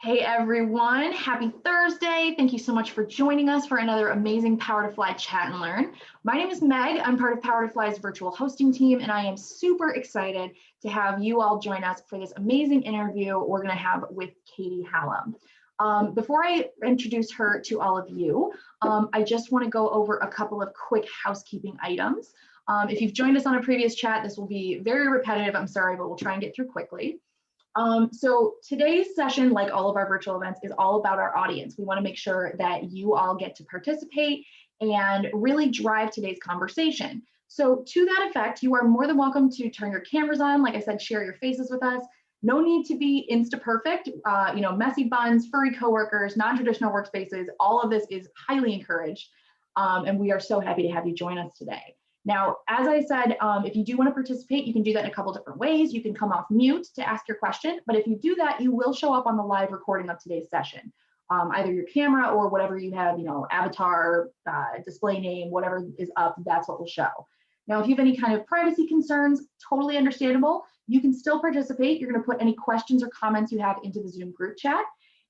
Hey everyone, happy Thursday. Thank you so much for joining us for another amazing Power to Fly Chat and Learn. My name is Meg. I'm part of Power to Fly's virtual hosting team, and I am super excited to have you all join us for this amazing interview we're going to have with Katie Hallam. Before I introduce her to all of you, I just want to go over a couple of quick housekeeping items. If you've joined us on a previous chat, this will be very repetitive. I'm sorry, but we'll try and get through quickly. So today's session, like all of our virtual events, is all about our audience. We want to make sure that you all get to participate and really drive today's conversation. So to that effect, you are more than welcome to turn your cameras on. Like I said, share your faces with us. No need to be insta-perfect, messy buns, furry coworkers, non-traditional workspaces. All of this is highly encouraged. And we are so happy to have you join us today. Now, as I said, if you do want to participate, you can do that in a couple different ways. You can come off mute to ask your question, but if you do that, you will show up on the live recording of today's session. Either your camera or whatever you have, avatar, display name, whatever is up, that's what will show. Now, if you have any kind of privacy concerns, totally understandable. You can still participate. You're going to put any questions or comments you have into the Zoom group chat.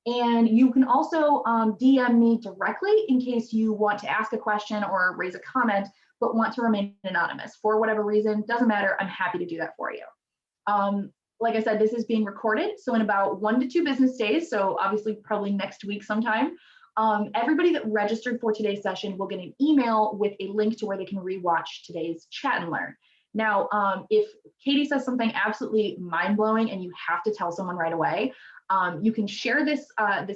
And you can also DM me directly in case you want to ask a question or raise a comment, but want to remain anonymous for whatever reason. Doesn't matter. I'm happy to do that for you. Like I said, this is being recorded. So in about 1 to 2 business days, so obviously probably next week sometime, everybody that registered for today's session will get an email with a link to where they can rewatch today's chat and learn. Now, if Katie says something absolutely mind-blowing and you have to tell someone right away, you can share this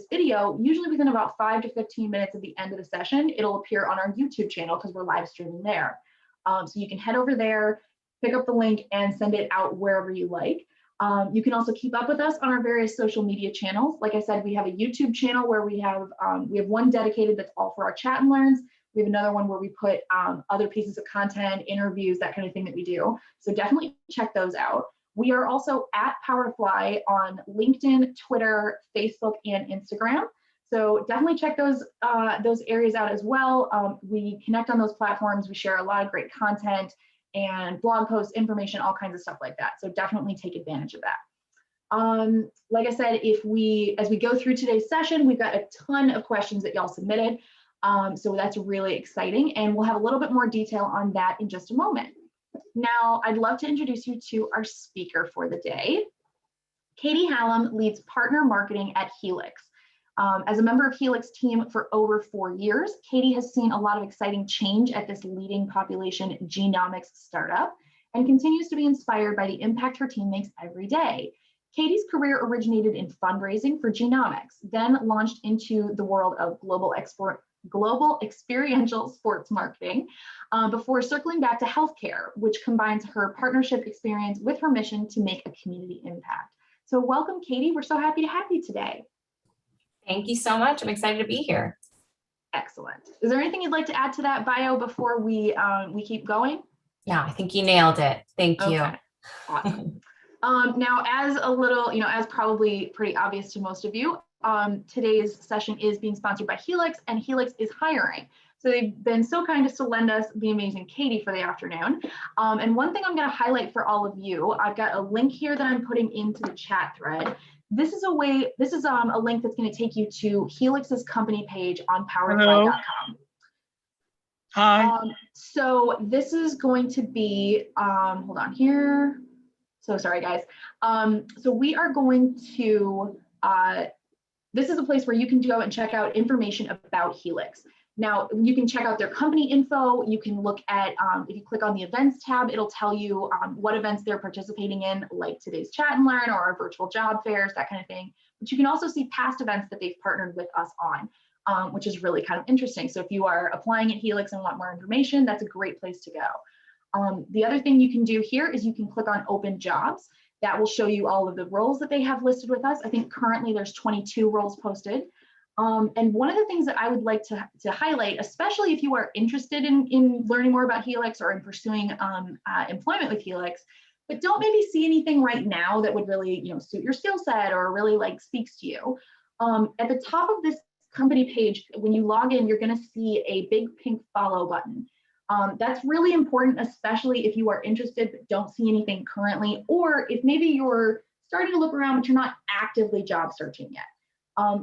video, usually within about 5 to 15 minutes at the end of the session. It'll appear on our YouTube channel because we're live streaming there. So you can head over there, pick up the link, and send it out wherever you like. You can also keep up with us on our various social media channels. Like I said, we have a YouTube channel where we have one dedicated that's all for our chat and learns. We have another one where we put other pieces of content, interviews, that kind of thing that we do. So definitely check those out. We are also at Power to Fly on LinkedIn, Twitter, Facebook, and Instagram. So definitely check those areas out as well. We connect on those platforms. We share a lot of great content and blog posts, information, all kinds of stuff like that. So definitely take advantage of that. Like I said, as we go through today's session, we've got a ton of questions that y'all submitted. So that's really exciting. And we'll have a little bit more detail on that in just a moment. Now, I'd love to introduce you to our speaker for the day. Katie Hallam leads partner marketing at Helix. As a member of Helix team for over 4 years, Katie has seen a lot of exciting change at this leading population genomics startup and continues to be inspired by the impact her team makes every day. Katie's career originated in fundraising for genomics, then launched into the world of global experiential sports marketing before circling back to healthcare, which combines her partnership experience with her mission to make a community impact. So welcome, Katie. We're so happy to have you today. Thank you so much. I'm excited to be here. Excellent. Is there anything you'd like to add to that bio before we keep going? Yeah, I think you nailed it. Thank you. Awesome. Now, as probably pretty obvious to most of you, today's session is being sponsored by Helix, and Helix is hiring. So they've been so kind as to lend us the amazing Katie for the afternoon. And one thing I'm going to highlight for all of you, I've got a link here that I'm putting into the chat thread. This is a link that's going to take you to Helix's company page on powerfly.com. Hi. So this is going to be, hold on here. So sorry, guys. So we are going to, this is a place where you can go and check out information about Helix. Now, you can check out their company info. You can look at, if you click on the events tab, it'll tell you what events they're participating in, like today's chat and learn or our virtual job fairs, that kind of thing. But you can also see past events that they've partnered with us on, which is really kind of interesting. So if you are applying at Helix and want more information, that's a great place to go. The other thing you can do here is you can click on open jobs. That will show you all of the roles that they have listed with us. I think currently there's 22 roles posted. And one of the things that I would like to highlight, especially if you are interested in learning more about Helix or in pursuing employment with Helix, but don't maybe see anything right now that would really suit your skill set or really speaks to you. At the top of this company page, when you log in, you're going to see a big pink follow button. That's really important, especially if you are interested but don't see anything currently, or if maybe you're starting to look around but you're not actively job searching yet.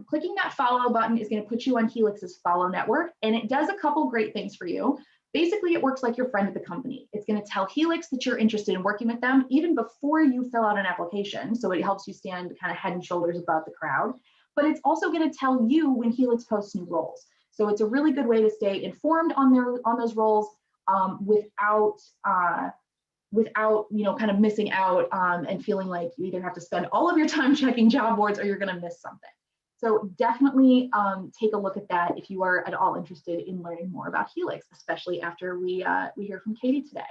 Clicking that follow button is going to put you on Helix's follow network, and it does a couple great things for you. Basically, it works like your friend at the company. It's going to tell Helix that you're interested in working with them even before you fill out an application. So it helps you stand kind of head and shoulders above the crowd. But it's also going to tell you when Helix posts new roles. So it's a really good way to stay informed on those roles without kind of missing out and feeling like you either have to spend all of your time checking job boards or you're going to miss something. So definitely take a look at that if you are at all interested in learning more about Helix, especially after we hear from Katie today.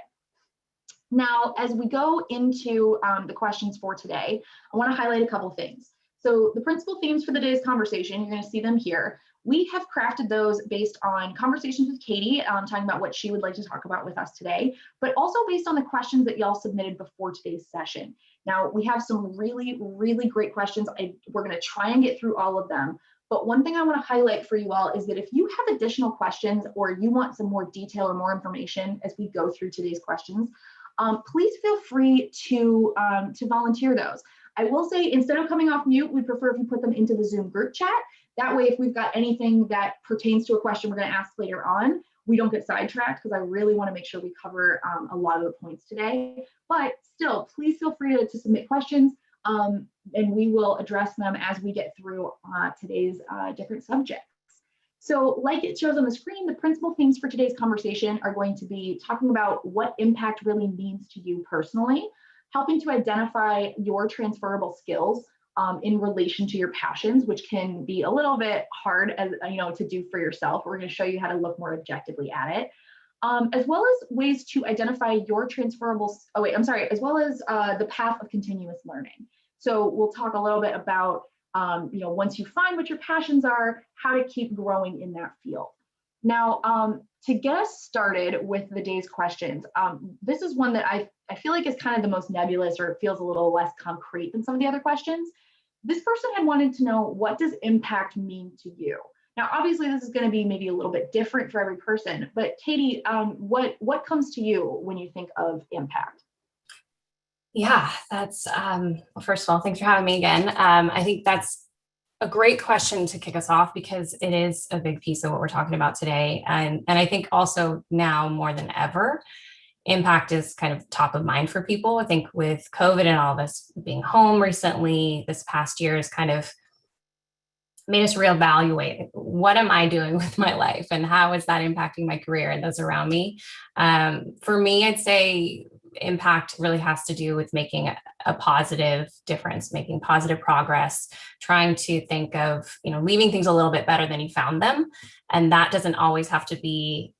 Now, as we go into the questions for today, I want to highlight a couple things. So the principal themes for the day's conversation, you're going to see them here. We have crafted those based on conversations with Katie, talking about what she would like to talk about with us today, but also based on the questions that y'all submitted before today's session. Now, we have some really, really great questions. We're going to try and get through all of them. But one thing I want to highlight for you all is that if you have additional questions or you want some more detail or more information as we go through today's questions, please feel free to volunteer those. I will say, instead of coming off mute, we prefer if you put them into the Zoom group chat. That way, if we've got anything that pertains to a question we're going to ask later on, we don't get sidetracked, because I really want to make sure we cover a lot of the points today. But still, please feel free to submit questions, and we will address them as we get through today's different subjects. So like it shows on the screen, the principal themes for today's conversation are going to be talking about what impact really means to you personally, helping to identify your transferable skills in relation to your passions, which can be a little bit hard to do for yourself. We're going to show you how to look more objectively at it, as well as ways to identify your transferable, as well as the path of continuous learning. So we'll talk a little bit about, once you find what your passions are, how to keep growing in that field. Now, to get us started with the day's questions, this is one that I feel like is kind of the most nebulous, or it feels a little less concrete than some of the other questions. This person had wanted to know, what does impact mean to you? Now, obviously, this is going to be maybe a little bit different for every person, but Katie, what comes to you when you think of impact? Yeah, that's, well, first of all, thanks for having me again. I think that's a great question to kick us off, because it is a big piece of what we're talking about today. And I think also now more than ever, impact is kind of top of mind for people. I think with COVID and all this being home recently, this past year has kind of made us reevaluate, what am I doing with my life and how is that impacting my career and those around me? For me, I'd say impact really has to do with making a positive difference, making positive progress, trying to think of, leaving things a little bit better than you found them. And that doesn't always have to be,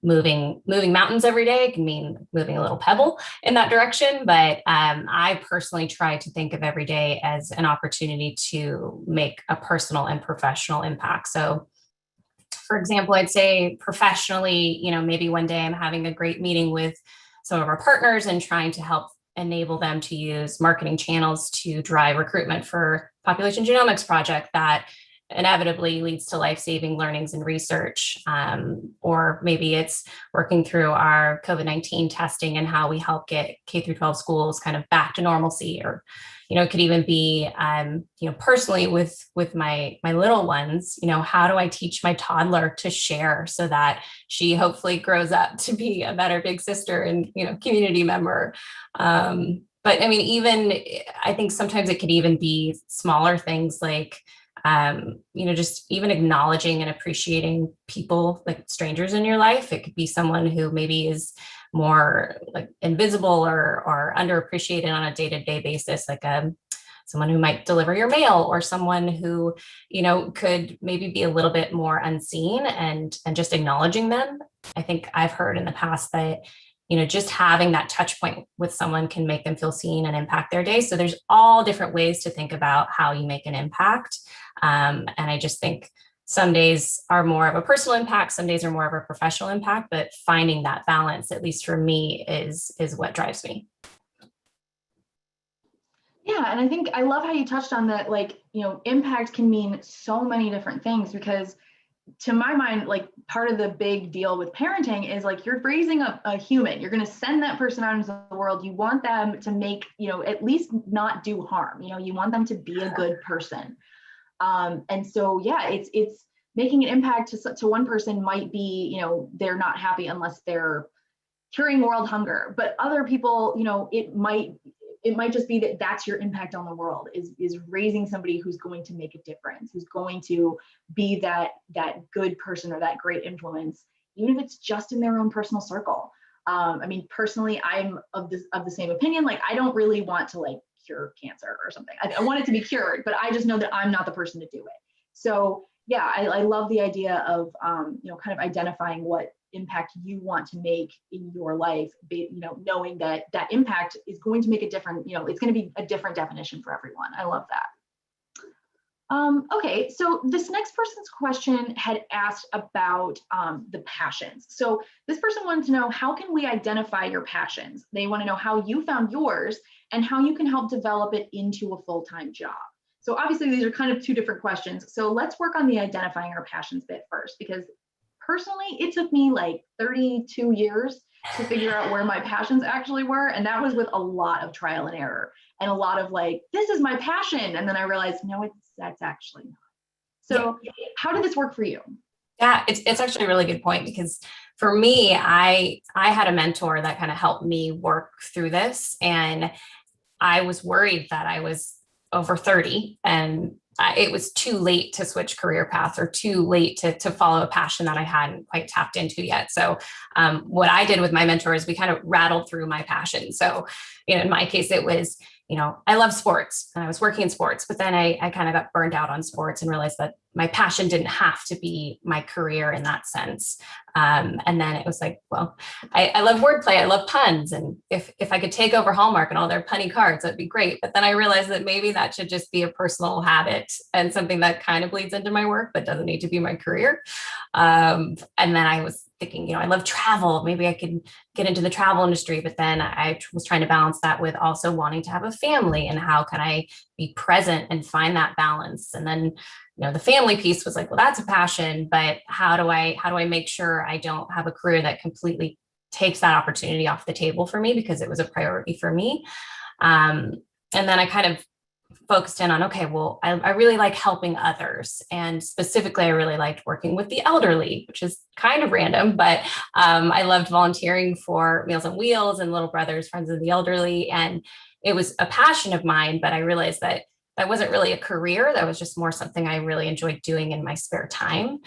moving mountains every day. It can mean moving a little pebble in that direction. But I personally try to think of every day as an opportunity to make a personal and professional impact. So for example, I'd say professionally, maybe one day I'm having a great meeting with some of our partners and trying to help enable them to use marketing channels to drive recruitment for population genomics project that inevitably leads to life-saving learnings and research. Or maybe it's working through our COVID-19 testing and how we help get K-12 schools kind of back to normalcy. Or, it could even be, personally with my little ones, how do I teach my toddler to share so that she hopefully grows up to be a better big sister and, community member. But I mean, even I think sometimes it could even be smaller things like, just even acknowledging and appreciating people, like strangers in your life. It could be someone who maybe is more like invisible or underappreciated on a day-to-day basis, like someone who might deliver your mail, or someone who, could maybe be a little bit more unseen, and just acknowledging them. I think I've heard in the past that, just having that touch point with someone can make them feel seen and impact their day. So there's all different ways to think about how you make an impact. And I just think some days are more of a personal impact, some days are more of a professional impact, but finding that balance, at least for me, is what drives me. Yeah, and I think I love how you touched on that, impact can mean so many different things, because to my mind, part of the big deal with parenting is you're raising a human. You're going to send that person out into the world. You want them to make, at least not do harm. You want them to be a good person. And so, yeah, it's making an impact to one person might be, they're not happy unless they're curing world hunger, but other people, it might just be that that's your impact on the world is raising somebody who's going to make a difference, who's going to be that good person or that great influence, even if it's just in their own personal circle. I mean, personally, I'm of the same opinion. Like, I don't really want to like cure cancer or something. I want it to be cured, but I just know that I'm not the person to do it. So yeah, I love the idea of, kind of identifying what impact you want to make in your life, knowing that that impact is going to make a different, it's going to be a different definition for everyone. I love that. Okay, so this next person's question had asked about the passions. So this person wanted to know, how can we identify your passions? They want to know how you found yours and how you can help develop it into a full-time job. So obviously these are kind of two different questions. So let's work on the identifying our passions bit first, because personally, it took me like 32 years to figure out where my passions actually were. And that was with a lot of trial and error and a lot of like, this is my passion. And then I realized, no, that's actually not. So how did this work for you? Yeah, it's actually a really good point, because for me, I had a mentor that kind of helped me work through this. And I was worried that I was over 30 and it was too late to switch career paths, or too late to follow a passion that I hadn't quite tapped into yet. So what I did with my mentor is we kind of rattled through my passion. So, in my case, it was, I love sports and I was working in sports, but then I kind of got burned out on sports and realized that my passion didn't have to be my career in that sense. And then it was like, well, I love wordplay. I love puns. And if I could take over Hallmark and all their punny cards, that'd be great. But then I realized that maybe that should just be a personal habit and something that kind of bleeds into my work, but doesn't need to be my career. And then I was thinking, I love travel. Maybe I could get into the travel industry, but then I was trying to balance that with also wanting to have a family, and how can I be present and find that balance? And then, the family piece was like, well, that's a passion, but how do I make sure I don't have a career that completely takes that opportunity off the table for me, because it was a priority for me. And then I kind of focused in on, okay, well, I really like helping others. And specifically, I really liked working with the elderly, which is kind of random, but I loved volunteering for Meals on Wheels and Little Brothers, Friends of the Elderly. And it was a passion of mine, but I realized that wasn't really a career. That was just more something I really enjoyed doing in my spare time.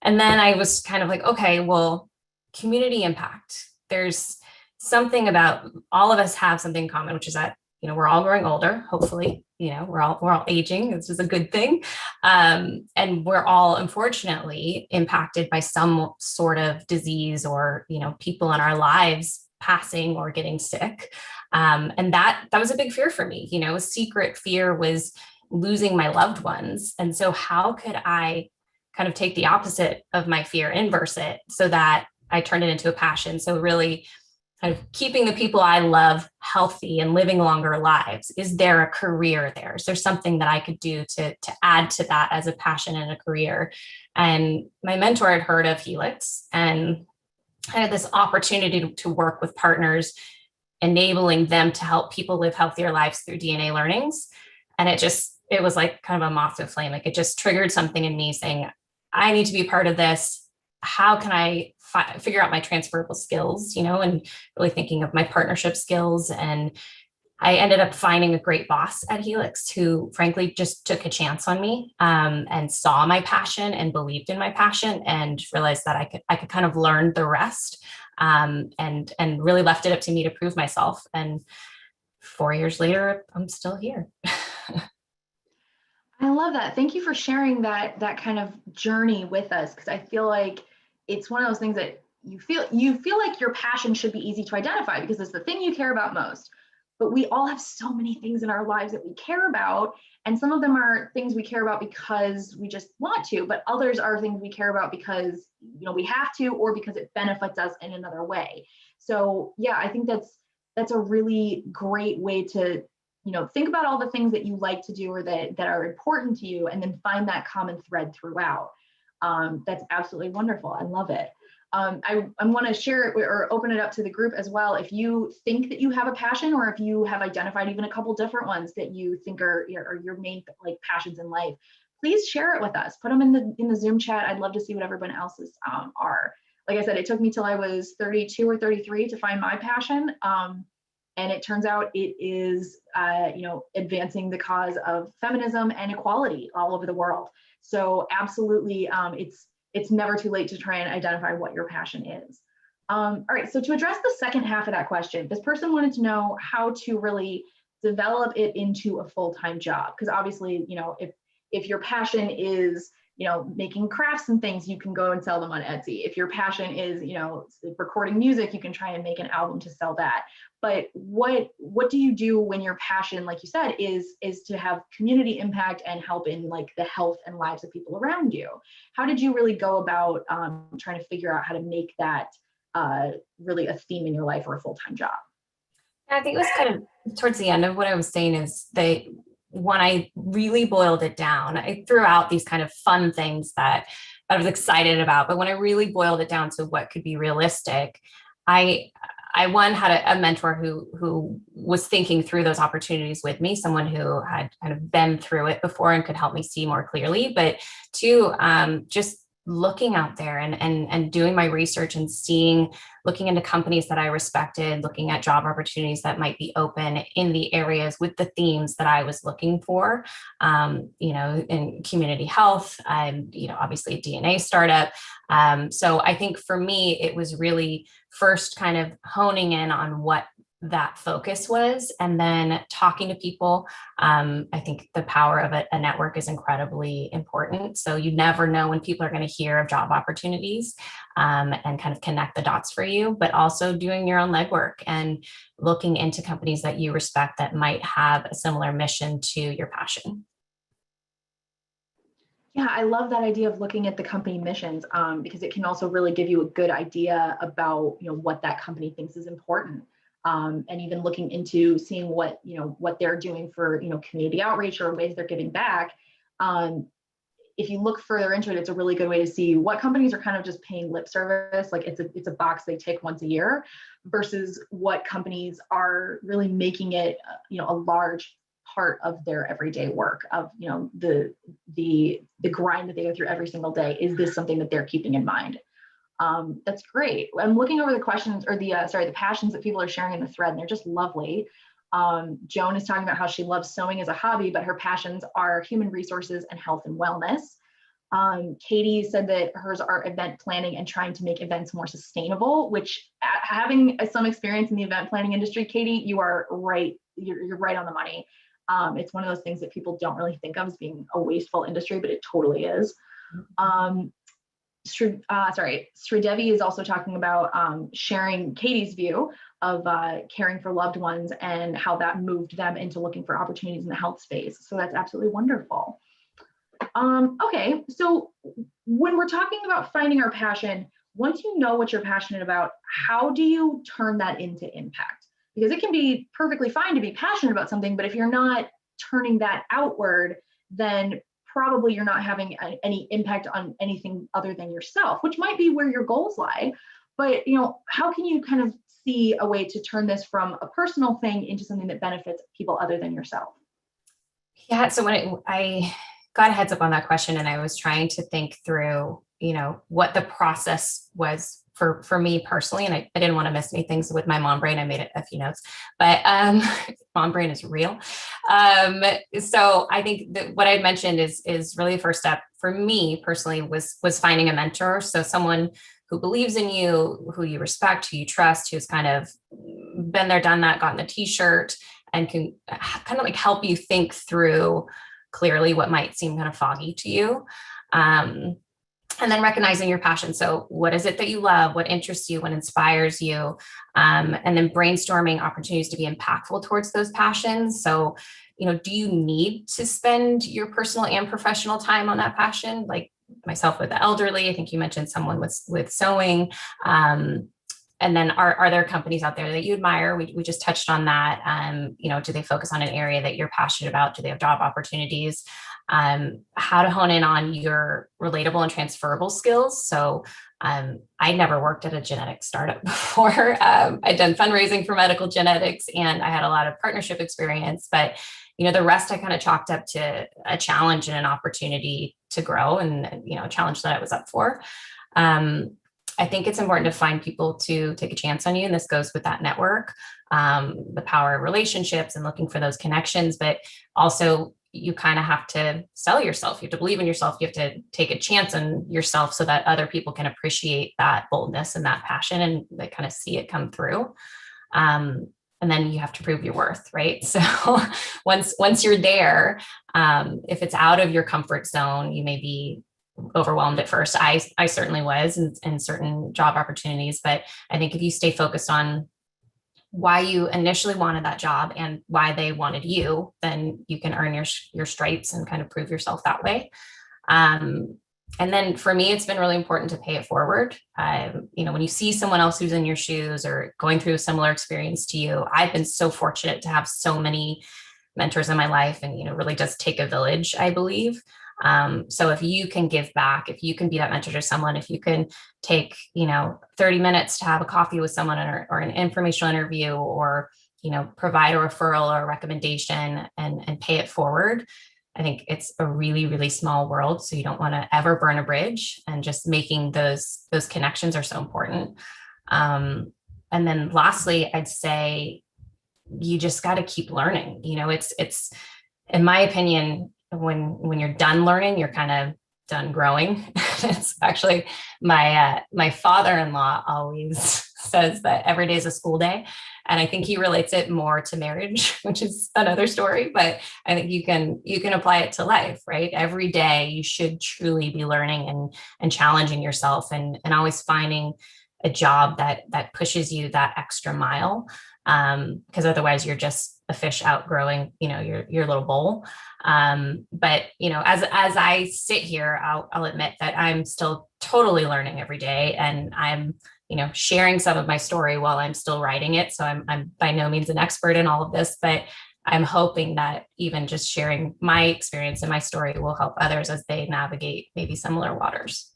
And then I was kind of like, okay, well, community impact. There's something about, all of us have something in common, which is that, we're all growing older, hopefully, we're all aging. This is a good thing. And we're all unfortunately impacted by some sort of disease, or, people in our lives passing or getting sick. And that was a big fear for me. A secret fear was losing my loved ones. And so how could I kind of take the opposite of my fear, inverse it, so that I turned it into a passion? So really kind of keeping the people I love healthy and living longer lives. Is there a career there? Is there something that I could do to add to that as a passion and a career? And my mentor had heard of Helix, and I had this opportunity to work with partners, enabling them to help people live healthier lives through DNA learnings. And it was like kind of a moth to a flame. Like, it just triggered something in me saying, I need to be part of this. How can I figure out my transferable skills, and really thinking of my partnership skills. And I ended up finding a great boss at Helix who frankly just took a chance on me, and saw my passion and believed in my passion, and realized that I could kind of learn the rest, and really left it up to me to prove myself. And 4 years later, I'm still here. I love that. Thank you for sharing that kind of journey with us, because I feel like it's one of those things that you feel like your passion should be easy to identify because it's the thing you care about most. But we all have so many things in our lives that we care about, and some of them are things we care about because we just want to, but others are things we care about because we have to, or because it benefits us in another way. So yeah, I think that's a really great way to think about all the things that you like to do, or that are important to you, and then find that common thread throughout. That's absolutely wonderful. I love it. I want to share it or open it up to the group as well. If you think that you have a passion, or if you have identified even a couple different ones that you think are your main passions in life, please share it with us. Put them in the Zoom chat. I'd love to see what everyone else's are. Like I said, it took me till I was 32 or 33 to find my passion. And it turns out it is, advancing the cause of feminism and equality all over the world. So absolutely, it's never too late to try and identify what your passion is. All right, so to address the second half of that question, this person wanted to know how to really develop it into a full-time job. Because obviously, if your passion is, making crafts and things, you can go and sell them on Etsy. If your passion is, recording music, you can try and make an album to sell that. But what do you do when your passion, like you said, is to have community impact and help in like the health and lives of people around you? How did you really go about trying to figure out how to make that really a theme in your life or a full-time job? I think it was kind of towards the end of what I was saying is when I really boiled it down, I threw out these kind of fun things that I was excited about, but when I really boiled it down to what could be realistic, I had a mentor who was thinking through those opportunities with me, someone who had kind of been through it before and could help me see more clearly. But two, just looking out there and doing my research and looking into companies that I respected, looking at job opportunities that might be open in the areas with the themes that I was looking for, in community health, obviously a DNA startup. So I think for me, it was really first kind of honing in on what that focus was, and then talking to people. I think the power of a network is incredibly important. So you never know when people are going to hear of job opportunities, and kind of connect the dots for you, but also doing your own legwork and looking into companies that you respect that might have a similar mission to your passion. Yeah, I love that idea of looking at the company missions, because it can also really give you a good idea about what that company thinks is important. And even looking into seeing what they're doing for community outreach or ways they're giving back. If you look further into it, it's a really good way to see what companies are kind of just paying lip service, like it's a box they tick once a year, versus what companies are really making it a large part of their everyday work, of the grind that they go through every single day. Is this something that they're keeping in mind? That's great. I'm looking over the questions or the passions that people are sharing in the thread, and they're just lovely. Joan is talking about how she loves sewing as a hobby, but her passions are human resources and health and wellness. Katie said that hers are event planning and trying to make events more sustainable, which having some experience in the event planning industry, Katie, you are right. You're right on the money. It's one of those things that people don't really think of as being a wasteful industry, but it totally is. Sridevi is also talking about sharing Katie's view of caring for loved ones and how that moved them into looking for opportunities in the health space. So that's absolutely wonderful. Okay, so when we're talking about finding our passion, once you know what you're passionate about, how do you turn that into impact? Because it can be perfectly fine to be passionate about something, but if you're not turning that outward, then probably you're not having any impact on anything other than yourself, which might be where your goals lie. But how can you kind of see a way to turn this from a personal thing into something that benefits people other than yourself? Yeah, so when I got a heads up on that question, and I was trying to think through, what the process was for me personally, and I didn't want to miss any things with my mom brain. I made a few notes, but mom brain is real. So I think that what I mentioned is really the first step for me personally was finding a mentor. So someone who believes in you, who you respect, who you trust, who's kind of been there, done that, gotten the t-shirt, and can kind of like help you think through clearly what might seem kind of foggy to you. And then recognizing your passion. So what is it that you love? What interests you? What inspires you? And then brainstorming opportunities to be impactful towards those passions. So, do you need to spend your personal and professional time on that passion? Like myself with the elderly, I think you mentioned someone with sewing. And then are there companies out there that you admire? We just touched on that. Do they focus on an area that you're passionate about? Do they have job opportunities? How to hone in on your relatable and transferable skills. So I never worked at a genetic startup before. I'd done fundraising for medical genetics and I had a lot of partnership experience, but the rest I kind of chalked up to a challenge and an opportunity to grow and, a challenge that I was up for. I think it's important to find people to take a chance on you. And this goes with that network, the power of relationships and looking for those connections, but also you kind of have to sell yourself. You have to believe in yourself. You have to take a chance on yourself so that other people can appreciate that boldness and that passion and they kind of see it come through. And then you have to prove your worth, right? So once you're there, if it's out of your comfort zone, you may be overwhelmed at first. I certainly was in certain job opportunities, but I think if you stay focused on why you initially wanted that job and why they wanted you, then you can earn your stripes and kind of prove yourself that way. And then for me, it's been really important to pay it forward. When you see someone else who's in your shoes or going through a similar experience to you, I've been so fortunate to have so many mentors in my life, and really does take a village, I believe. So if you can give back, if you can be that mentor to someone, if you can take 30 minutes to have a coffee with someone or an informational interview, or provide a referral or a recommendation and pay it forward, I think it's a really, really small world. So you don't want to ever burn a bridge, and just making those connections are so important. And then lastly, I'd say you just got to keep learning. It's in my opinion, when you're done learning, you're kind of done growing. It's actually my father-in-law always says that every day is a school day. And I think he relates it more to marriage, which is another story, but I think you can apply it to life, right? Every day you should truly be learning and challenging yourself and always finding a job that pushes you that extra mile. Because otherwise you're just a fish outgrowing, your little bowl. But as I sit here, I'll admit that I'm still totally learning every day, and I'm sharing some of my story while I'm still writing it. So I'm by no means an expert in all of this, but I'm hoping that even just sharing my experience and my story will help others as they navigate maybe similar waters.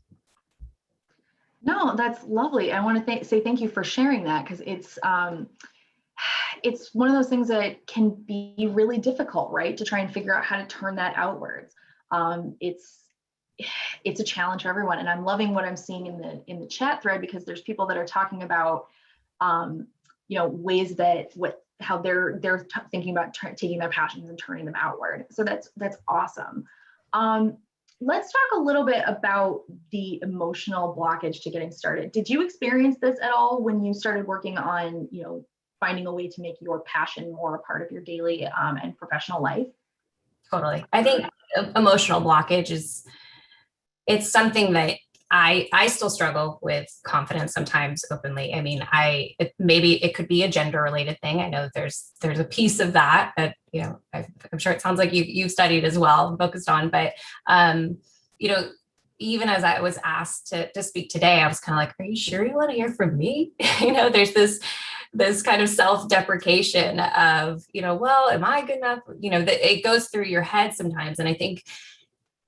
No, that's lovely. I want to say thank you for sharing that, because it's one of those things that can be really difficult, right? To try and figure out how to turn that outwards. It's a challenge for everyone. And I'm loving what I'm seeing in the chat thread, because there's people that are talking about, ways that how they're thinking about taking their passions and turning them outward. So that's awesome. Let's talk a little bit about the emotional blockage to getting started. Did you experience this at all when you started working on, finding a way to make your passion more a part of your daily and professional life? Totally. I think emotional blockage it's something that I still struggle with confidence sometimes openly. I mean, maybe it could be a gender related thing. I know there's a piece of that I'm sure it sounds like you've studied as well and focused on, but even as I was asked to speak today, I was kind of like, are you sure you want to hear from me? There's this kind of self-deprecation of, well, am I good enough? That it goes through your head sometimes. And I think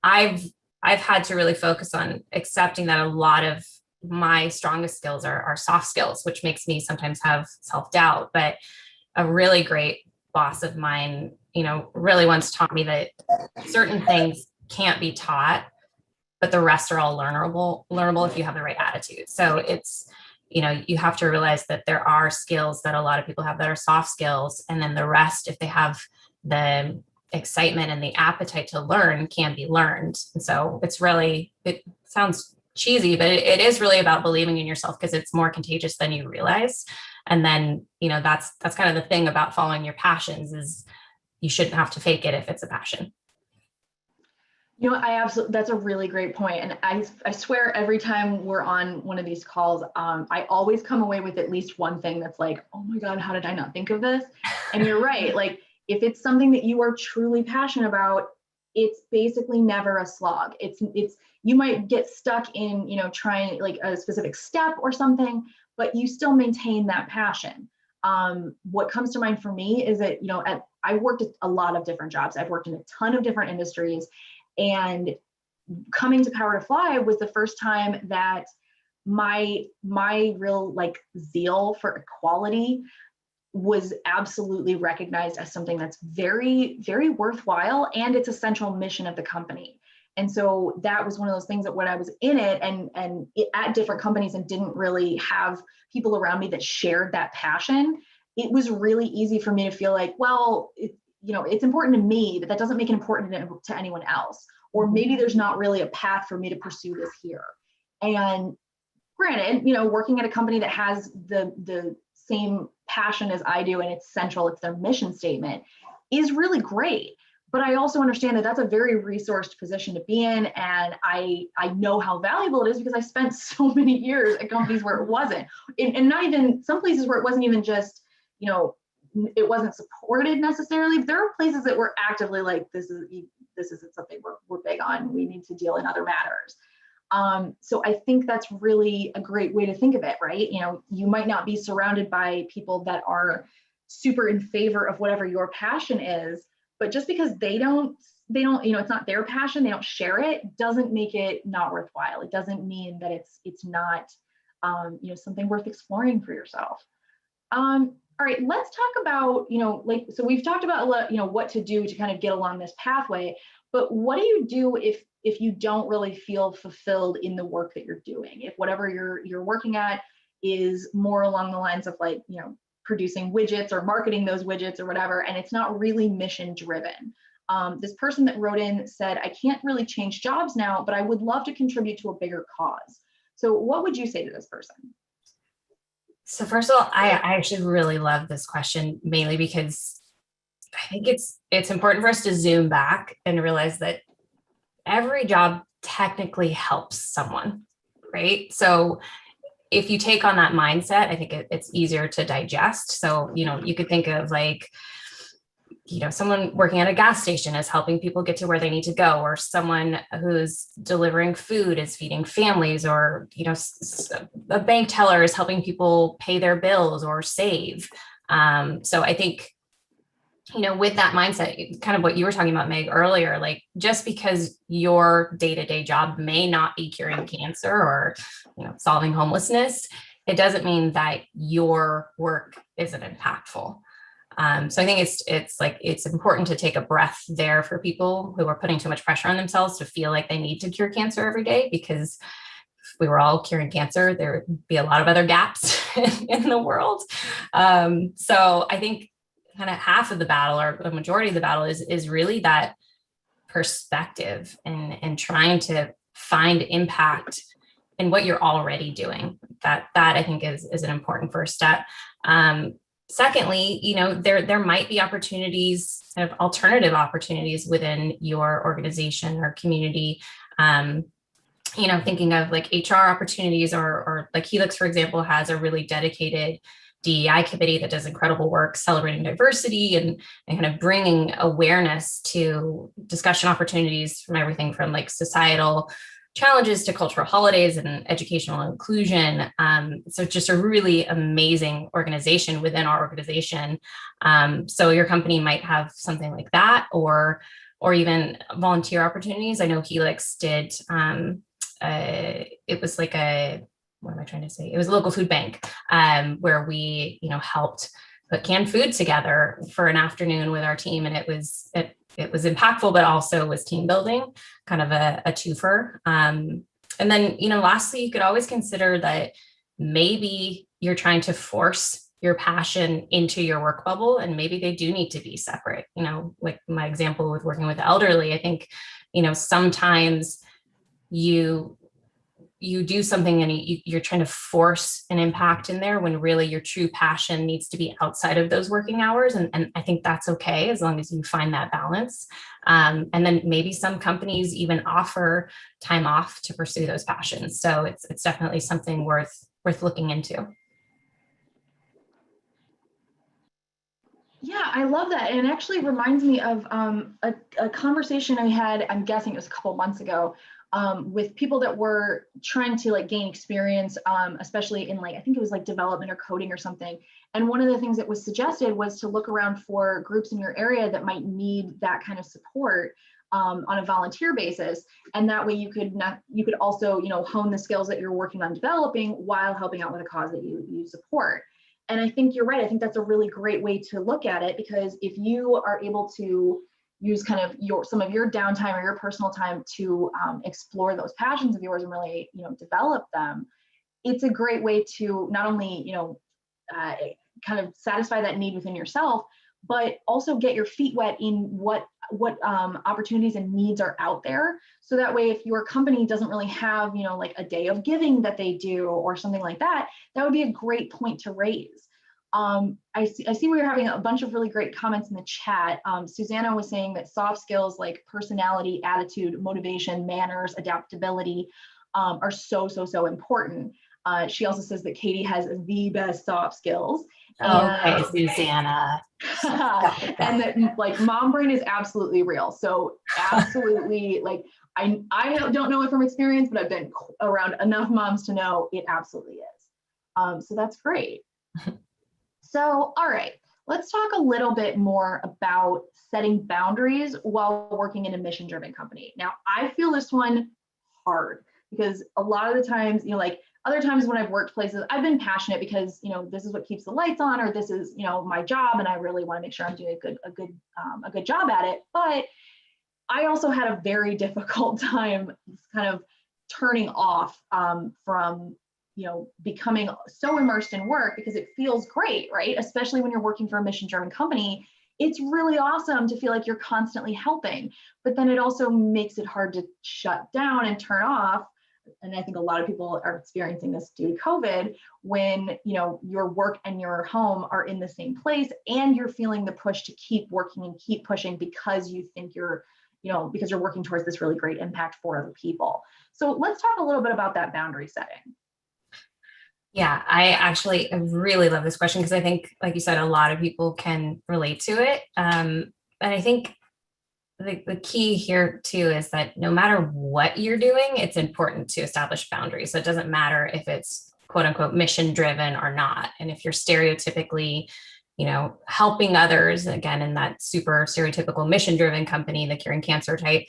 I've had to really focus on accepting that a lot of my strongest skills are soft skills, which makes me sometimes have self-doubt. But a really great boss of mine, really once taught me that certain things can't be taught, but the rest are all learnable if you have the right attitude. So it's, you have to realize that there are skills that a lot of people have that are soft skills. And then the rest, if they have the excitement and the appetite to learn, can be learned. And so it sounds cheesy, but it is really about believing in yourself, because it's more contagious than you realize. And then, that's kind of the thing about following your passions, is you shouldn't have to fake it if it's a passion. That's a really great point. And I swear every time we're on one of these calls, I always come away with at least one thing that's like, oh my God, how did I not think of this? And you're right. Like, if it's something that you are truly passionate about, it's basically never a slog. You might get stuck in, trying like a specific step or something, but you still maintain that passion. What comes to mind for me is that, I worked at a lot of different jobs. I've worked in a ton of different industries, and coming to Power to Fly was the first time that my real like zeal for equality was absolutely recognized as something that's very, very worthwhile, and it's a central mission of the company. And so that was one of those things that when I was in it and at different companies and didn't really have people around me that shared that passion, it was really easy for me to feel like, well, it's important to me, but that doesn't make it important to anyone else. Or maybe there's not really a path for me to pursue this here. And granted, working at a company that has the same passion as I do and it's central, it's their mission statement, is really great. But I also understand that that's a very resourced position to be in. And I know how valuable it is because I spent so many years at companies where it wasn't. And not even some places where it wasn't even just, it wasn't supported necessarily. But there are places that were actively like, this isn't something we're big on. We need to deal in other matters. So I think that's really a great way to think of it, right? You might not be surrounded by people that are super in favor of whatever your passion is, but just because they don't, it's not their passion, they don't share it, doesn't make it not worthwhile. It doesn't mean that it's not, something worth exploring for yourself. All right, let's talk about, so we've talked about, what to do to kind of get along this pathway, but what do you do if you don't really feel fulfilled in the work that you're doing? If whatever you're working at is more along the lines of like, producing widgets or marketing those widgets or whatever, and it's not really mission driven. This person that wrote in said, I can't really change jobs now, but I would love to contribute to a bigger cause. So what would you say to this person? So first of all, I actually really love this question, mainly because I think it's important for us to zoom back and realize that every job technically helps someone, right? So if you take on that mindset, I think it's easier to digest. So, you could think of like, someone working at a gas station is helping people get to where they need to go, or someone who's delivering food is feeding families, or, a bank teller is helping people pay their bills or save. So I think, with that mindset, kind of what you were talking about, Meg, earlier, like just because your day-to-day job may not be curing cancer or, solving homelessness, it doesn't mean that your work isn't impactful. So I think it's important to take a breath there for people who are putting too much pressure on themselves to feel like they need to cure cancer every day, because if we were all curing cancer, there would be a lot of other gaps in the world. So I think kind of half of the battle, or a majority of the battle, is really that perspective and trying to find impact in what you're already doing. That I think is an important first step. Secondly, there might be opportunities, kind of alternative opportunities within your organization or community. Thinking of like HR opportunities, or like Helix, for example, has a really dedicated DEI committee that does incredible work celebrating diversity and kind of bringing awareness to discussion opportunities from everything from like societal challenges to cultural holidays and educational inclusion. So just a really amazing organization within our organization. So your company might have something like that, or even volunteer opportunities. I know Helix did, it was like what am I trying to say? It was a local food bank where we, helped put canned food together for an afternoon with our team. And it was impactful, but also was team building, kind of a twofer. And then, lastly, you could always consider that maybe you're trying to force your passion into your work bubble, and maybe they do need to be separate. Like my example with working with the elderly, I think, sometimes you do something and you're trying to force an impact in there when really your true passion needs to be outside of those working hours. And I think that's okay, as long as you find that balance. And then maybe some companies even offer time off to pursue those passions. So it's definitely something worth looking into. Yeah, I love that. And it actually reminds me of a conversation I had, I'm guessing it was a couple months ago, with people that were trying to like gain experience, especially in like, I think it was like development or coding or something. And one of the things that was suggested was to look around for groups in your area that might need that kind of support. on a volunteer basis. And that way you could also, hone the skills that you're working on developing while helping out with a cause that you support. And I think you're right. I think that's a really great way to look at it, because if you are able to use kind of some of your downtime or your personal time to explore those passions of yours and really, develop them, it's a great way to not only, kind of satisfy that need within yourself, but also get your feet wet in what opportunities and needs are out there. So that way, if your company doesn't really have, like a day of giving that they do or something like that, that would be a great point to raise. I see we were having a bunch of really great comments in the chat. Susanna was saying that soft skills like personality, attitude, motivation, manners, adaptability are so important. She also says that Katie has the best soft skills. Okay, Susanna. And that like mom brain is absolutely real. So absolutely, like I don't know it from experience, but I've been around enough moms to know it absolutely is. So that's great. So, all right, let's talk a little bit more about setting boundaries while working in a mission-driven company. Now, I feel this one hard because a lot of the times, like other times when I've worked places, I've been passionate because, this is what keeps the lights on, or this is, my job, and I really want to make sure I'm doing a good job at it. But I also had a very difficult time kind of turning off from, becoming so immersed in work, because it feels great, right? Especially when you're working for a mission-driven company. It's really awesome to feel like you're constantly helping, but then it also makes it hard to shut down and turn off. And I think a lot of people are experiencing this due to COVID, when, your work and your home are in the same place and you're feeling the push to keep working and keep pushing because you think because you're working towards this really great impact for other people. So let's talk a little bit about that boundary setting. Yeah, I really love this question, because I think, like you said, a lot of people can relate to it. And I think the key here too is that no matter what you're doing, it's important to establish boundaries. So it doesn't matter if it's quote unquote mission driven or not. And if you're stereotypically, helping others, again, in that super stereotypical mission driven company, the curing cancer type,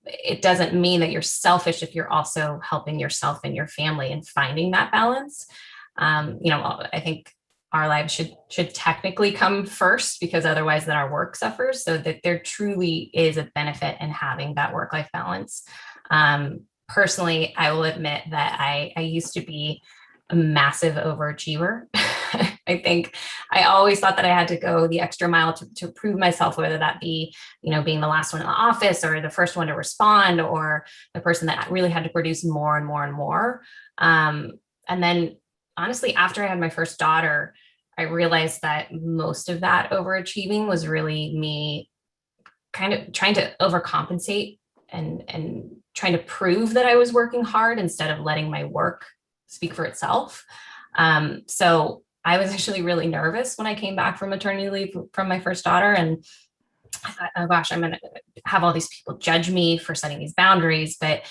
it doesn't mean that you're selfish if you're also helping yourself and your family and finding that balance. I think our lives should technically come first, because otherwise then our work suffers, so that there truly is a benefit in having that work-life balance. Personally, I will admit that I used to be a massive overachiever. I think I always thought that I had to go the extra mile to prove myself, whether that be, being the last one in the office or the first one to respond, or the person that really had to produce more and more and more. And then honestly, after I had my first daughter, I realized that most of that overachieving was really me kind of trying to overcompensate and trying to prove that I was working hard instead of letting my work speak for itself. So I was actually really nervous when I came back from maternity leave from my first daughter. And I thought, oh gosh, I'm going to have all these people judge me for setting these boundaries. But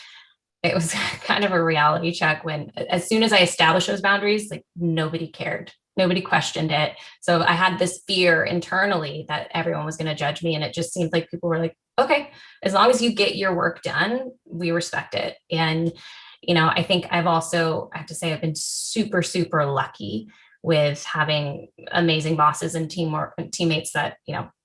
it was kind of a reality check when, as soon as I established those boundaries, like nobody cared. Nobody questioned it. So I had this fear internally that everyone was going to judge me. And it just seemed like people were like, okay, as long as you get your work done, we respect it. And, I think I have to say, I've been super, super lucky with having amazing bosses and teammates that,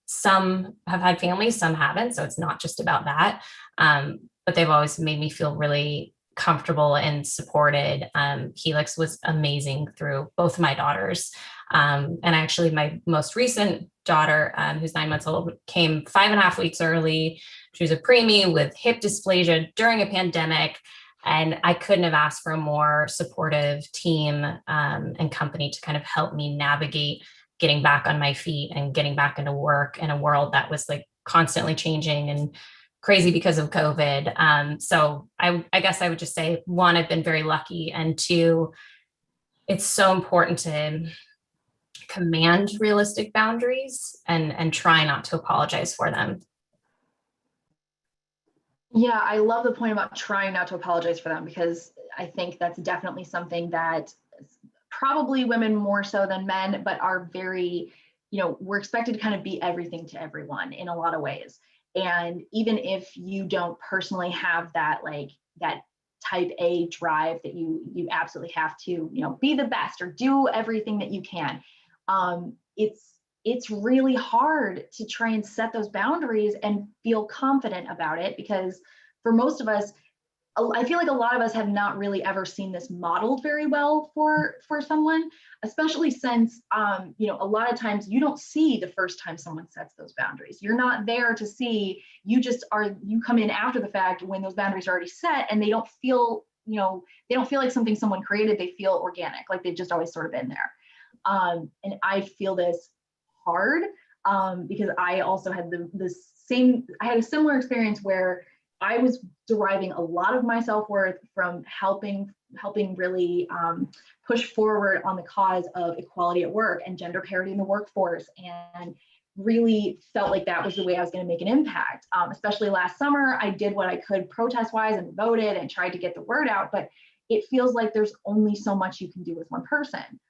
some have had families, some haven't. So it's not just about that. But they've always made me feel really comfortable and supported. Helix was amazing through both of my daughters. And actually my most recent daughter, who's 9 months old, came 5.5 weeks early. She was a preemie with hip dysplasia during a pandemic. And I couldn't have asked for a more supportive team and company to kind of help me navigate getting back on my feet and getting back into work in a world that was like constantly changing and crazy because of COVID. So I guess I would just say, one, I've been very lucky. And two, it's so important to command realistic boundaries and try not to apologize for them. Yeah, I love the point about trying not to apologize for them, because I think that's definitely something that probably women more so than men, but are very, we're expected to kind of be everything to everyone in a lot of ways. And even if you don't personally have that, like that type A drive that you absolutely have to, be the best or do everything that you can, it's really hard to try and set those boundaries and feel confident about it, because for most of us, I feel like a lot of us have not really ever seen this modeled very well for someone, especially since, a lot of times you don't see the first time someone sets those boundaries. You're not there to see, you come in after the fact when those boundaries are already set, and they don't feel, they don't feel like something someone created. They feel organic, like they've just always sort of been there. And I feel this hard because I also had I had a similar experience where I was deriving a lot of my self-worth from helping really push forward on the cause of equality at work and gender parity in the workforce, and really felt like that was the way I was going to make an impact. Especially last summer, I did what I could protest-wise and voted and tried to get the word out, but it feels like there's only so much you can do with one person.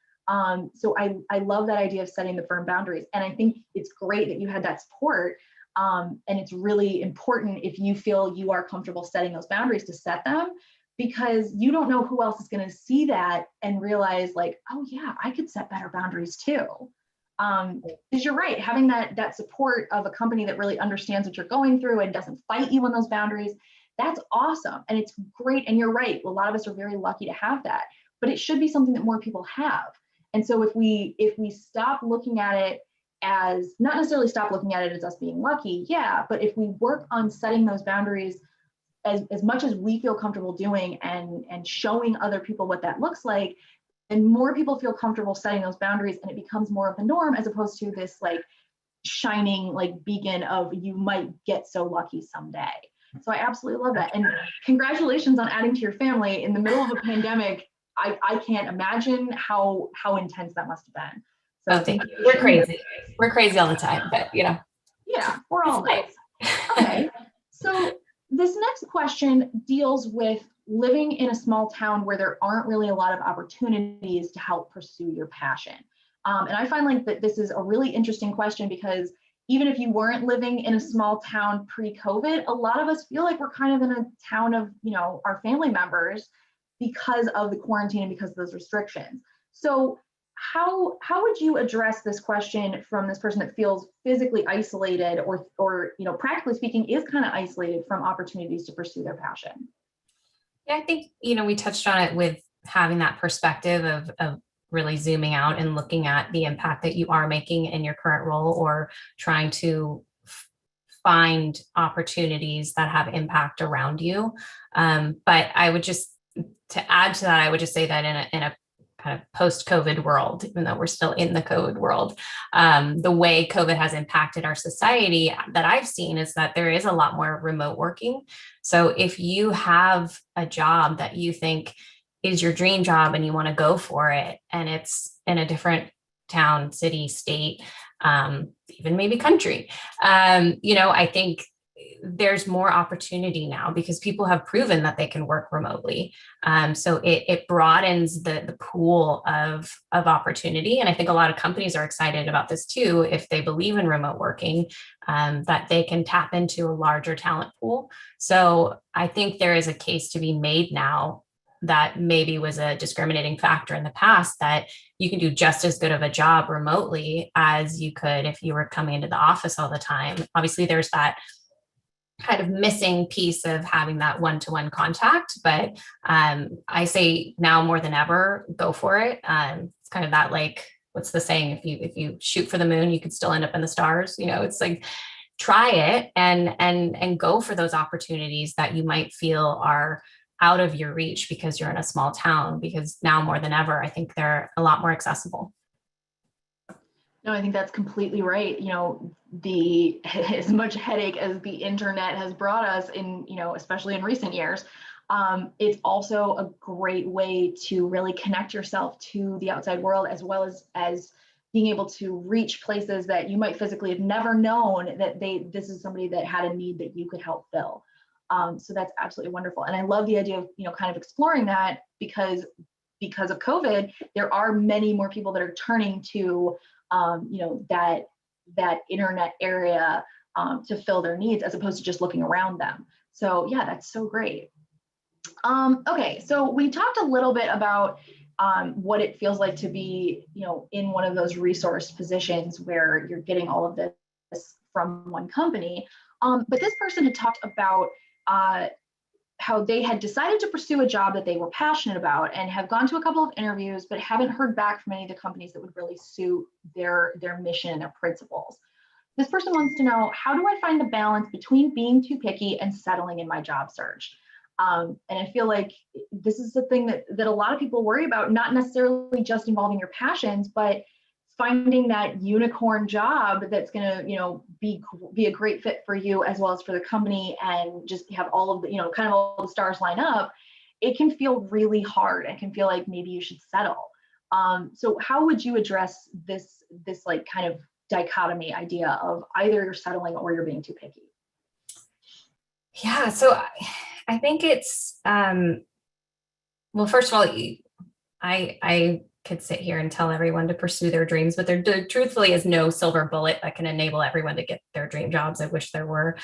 So I love that idea of setting the firm boundaries, and I think it's great that you had that support. And it's really important, if you feel you are comfortable setting those boundaries, to set them, because you don't know who else is going to see that and realize, like, oh yeah, I could set better boundaries too. Because you're right, having that support of a company that really understands what you're going through and doesn't fight you on those boundaries, that's awesome. And it's great. And you're right, a lot of us are very lucky to have that, but it should be something that more people have. And so if we stop looking at it as, not necessarily stop looking at it as us being lucky, yeah, but if we work on setting those boundaries as much as we feel comfortable doing, and showing other people what that looks like, then more people feel comfortable setting those boundaries, and it becomes more of the norm, as opposed to this like shining like beacon of you might get so lucky someday. So I absolutely love that. And congratulations on adding to your family in the middle of a pandemic. I can't imagine how intense that must have been. So thank you. We're crazy. We're crazy all the time, but yeah, we're all nice. Okay, so this next question deals with living in a small town where there aren't really a lot of opportunities to help pursue your passion. And I find like that this is a really interesting question, because even if you weren't living in a small town pre-COVID, a lot of us feel like we're kind of in a town of, our family members, because of the quarantine and because of those restrictions. So how would you address this question from this person that feels physically isolated, or practically speaking is kind of isolated from opportunities to pursue their passion? Yeah, I think, we touched on it with having that perspective of really zooming out and looking at the impact that you are making in your current role, or trying to find opportunities that have impact around you. But I would just, to add to that, I would just say that in a kind of post-COVID world, even though we're still in the COVID world, the way COVID has impacted our society that I've seen is that there is a lot more remote working. So if you have a job that you think is your dream job and you want to go for it, and it's in a different town, city, state, even maybe country, I think there's more opportunity now, because people have proven that they can work remotely. So it broadens the pool of opportunity. And I think a lot of companies are excited about this too, if they believe in remote working, that they can tap into a larger talent pool. So I think there is a case to be made now that maybe was a discriminating factor in the past, that you can do just as good of a job remotely as you could if you were coming into the office all the time. Obviously, there's that kind of missing piece of having that one-to-one contact, but I say now more than ever, go for it. It's kind of that, like, what's the saying? If you shoot for the moon, you could still end up in the stars. It's like, try it and go for those opportunities that you might feel are out of your reach because you're in a small town, because now more than ever, I think they're a lot more accessible. No, I think that's completely right. As much headache as the internet has brought us in, especially in recent years, it's also a great way to really connect yourself to the outside world, as well as being able to reach places that you might physically have never known that this is somebody that had a need that you could help fill. So that's absolutely wonderful. And I love the idea of, kind of exploring that, because of COVID, there are many more people that are turning to, that internet area to fill their needs as opposed to just looking around them. So yeah, that's so great. Okay, so we talked a little bit about what it feels like to be, in one of those resource positions where you're getting all of this from one company. But this person had talked about how they had decided to pursue a job that they were passionate about and have gone to a couple of interviews, but haven't heard back from any of the companies that would really suit their mission and their principles. This person wants to know, how do I find the balance between being too picky and settling in my job search? And I feel like this is the thing that a lot of people worry about, not necessarily just involving your passions, but finding that unicorn job that's going to, be a great fit for you as well as for the company, and just have all of the, kind of all the stars line up. It can feel really hard and can feel like maybe you should settle. So how would you address this like kind of dichotomy idea of either you're settling or you're being too picky? Yeah, so I think it's well, first of all, I could sit here and tell everyone to pursue their dreams, but there truthfully is no silver bullet that can enable everyone to get their dream jobs. I wish there were.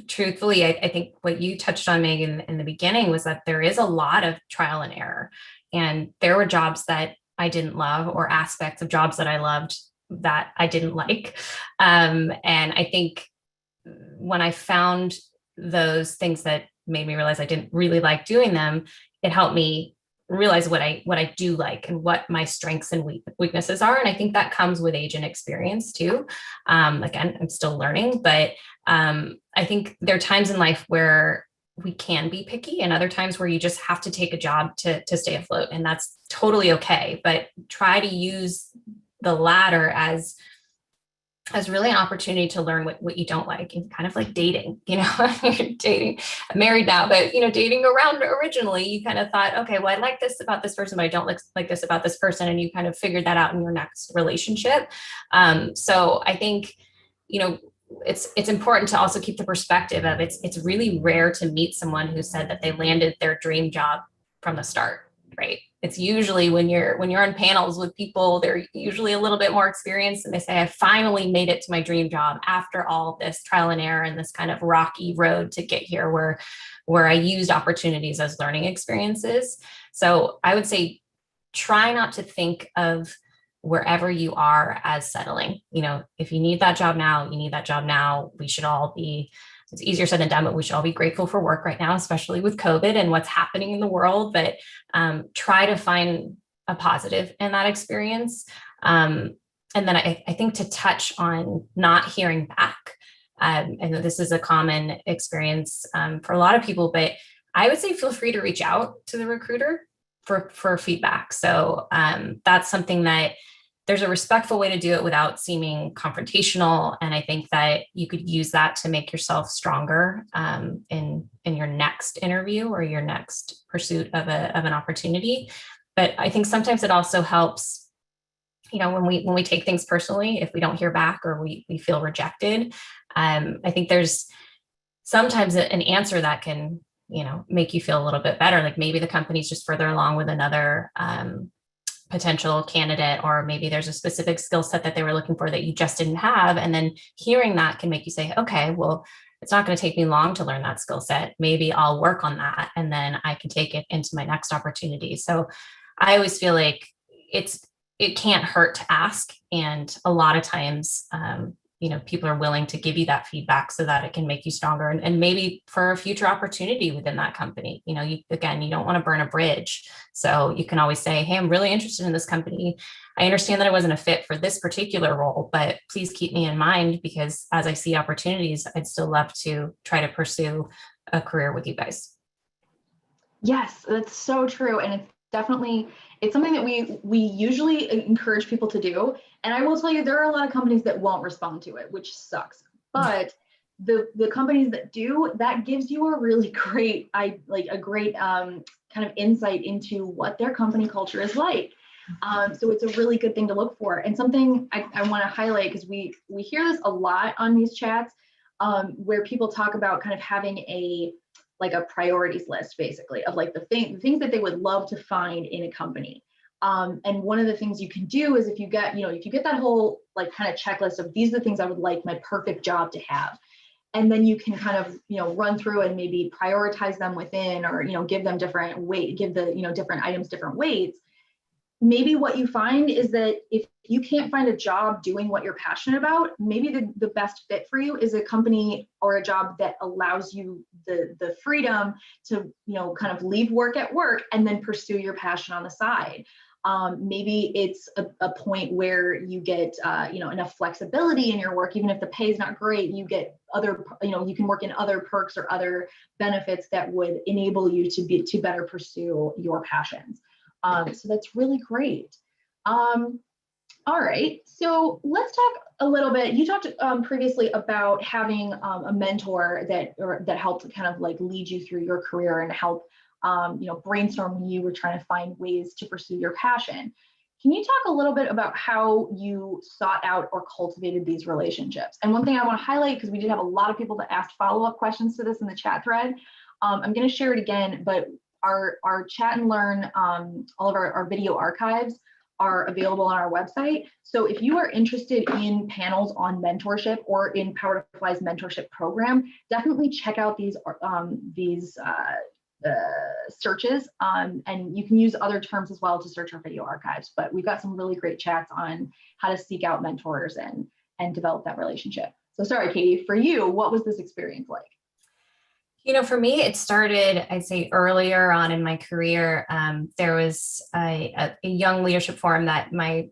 Truthfully, I think what you touched on, Megan, in the beginning was that there is a lot of trial and error, and there were jobs that I didn't love, or aspects of jobs that I loved that I didn't like. And I think when I found those things that made me realize I didn't really like doing them, it helped me realize what I do like and what my strengths and weaknesses are. And I think that comes with age and experience too. Again, I'm still learning, but I think there are times in life where we can be picky, and other times where you just have to take a job to stay afloat. And that's totally okay. But try to use the latter as really an opportunity to learn what you don't like, and kind of like dating, dating. I'm married now, but dating around originally, you kind of thought, okay, well, I like this about this person, but I don't like this about this person. And you kind of figured that out in your next relationship. So I think, it's important to also keep the perspective of it's really rare to meet someone who said that they landed their dream job from the start, right? It's usually when you're on panels with people, they're usually a little bit more experienced, and they say, I finally made it to my dream job after all this trial and error and this kind of rocky road to get here, where I used opportunities as learning experiences. So I would say, try not to think of wherever you are as settling. If you need that job now, you need that job now. We should all be, it's easier said than done, but we should all be grateful for work right now, especially with COVID and what's happening in the world. But try to find a positive in that experience. And then I think to touch on not hearing back. I know this is a common experience for a lot of people, but I would say feel free to reach out to the recruiter for feedback. So that's something that there's a respectful way to do it without seeming confrontational. And I think that you could use that to make yourself stronger in your next interview or your next pursuit of an opportunity. But I think sometimes it also helps, when we take things personally, if we don't hear back or we feel rejected. I think there's sometimes an answer that can, make you feel a little bit better. Like maybe the company's just further along with another potential candidate, or maybe there's a specific skill set that they were looking for that you just didn't have. And then hearing that can make you say, okay, well, it's not going to take me long to learn that skill set. Maybe I'll work on that, and then I can take it into my next opportunity. So I always feel like it can't hurt to ask. And a lot of times, people are willing to give you that feedback so that it can make you stronger, and maybe for a future opportunity within that company. You don't want to burn a bridge. So you can always say, hey, I'm really interested in this company. I understand that I wasn't a fit for this particular role, but please keep me in mind, because as I see opportunities, I'd still love to try to pursue a career with you guys. Yes, that's so true. And it's something that we usually encourage people to do. And I will tell you, there are a lot of companies that won't respond to it, which sucks. But the companies that do, that gives you a really great, kind of insight into what their company culture is like. So it's a really good thing to look for. And something I want to highlight, because we hear this a lot on these chats, where people talk about kind of having a priorities list, basically, of like the things that they would love to find in a company. And one of the things you can do is if you get that whole like kind of checklist of these are the things I would like my perfect job to have. And then you can kind of, run through and maybe prioritize them within, or, give them different weight, give the, different items different weights. Maybe what you find is that if you can't find a job doing what you're passionate about, maybe the best fit for you is a company or a job that allows you the freedom to, kind of leave work at work and then pursue your passion on the side. Maybe it's a point where you get, enough flexibility in your work, even if the pay is not great, you get other, you can work in other perks or other benefits that would enable you to better pursue your passions. So that's really great. All right, so let's talk a little bit. You talked previously about having a mentor that helped kind of like lead you through your career and help brainstorm when you were trying to find ways to pursue your passion. Can you talk a little bit about how you sought out or cultivated these relationships? And one thing I want to highlight, because we did have a lot of people that asked follow-up questions to this in the chat thread, I'm going to share it again, but our chat and learn, all of our video archives are available on our website. So if you are interested in panels on mentorship or in Power to Fly's mentorship program, definitely check out these searches, and you can use other terms as well to search our video archives. But we've got some really great chats on how to seek out mentors and develop that relationship. So sorry, Katie, for you, what was this experience like? For me, it started, I'd say, earlier on in my career. There was a young leadership forum that my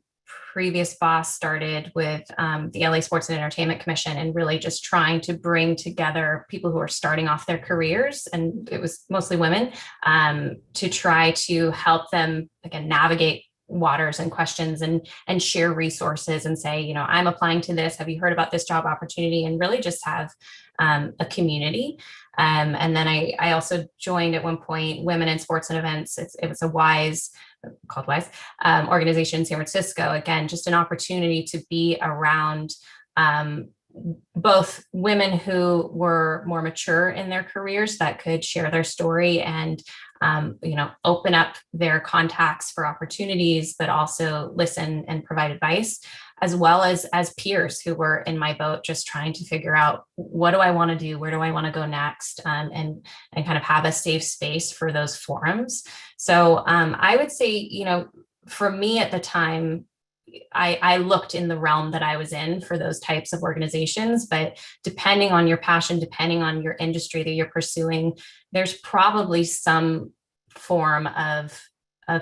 previous boss started with the LA Sports and Entertainment Commission, and really just trying to bring together people who are starting off their careers, and it was mostly women, to try to help them, again, navigate waters and questions and share resources and say, I'm applying to this. Have you heard about this job opportunity? And really just have a community. And then I also joined at one point Women in Sports and Events. It was called WISE organization in San Francisco. Again, just an opportunity to be around both women who were more mature in their careers that could share their story and open up their contacts for opportunities, but also listen and provide advice, as well as peers who were in my boat, just trying to figure out, what do I want to do? Where do I want to go next? And kind of have a safe space for those forums. So I would say, for me at the time, I looked in the realm that I was in for those types of organizations, but depending on your passion, depending on your industry that you're pursuing, there's probably some form of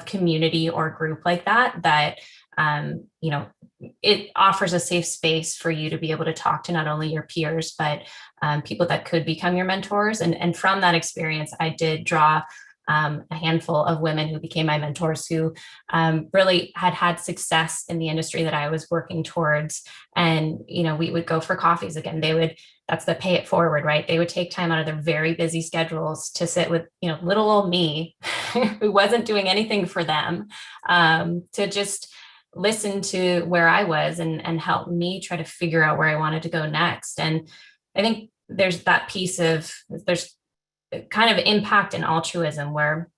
community or group like that it offers a safe space for you to be able to talk to not only your peers, but people that could become your mentors. And from that experience, I did draw a handful of women who became my mentors, who really had success in the industry that I was working towards. And, we would go for coffees again. That's the pay it forward, right? They would take time out of their very busy schedules to sit with, little old me who wasn't doing anything for them, to just listen to where I was and help me try to figure out where I wanted to go next. And I think there's that piece of, there's kind of impact and altruism where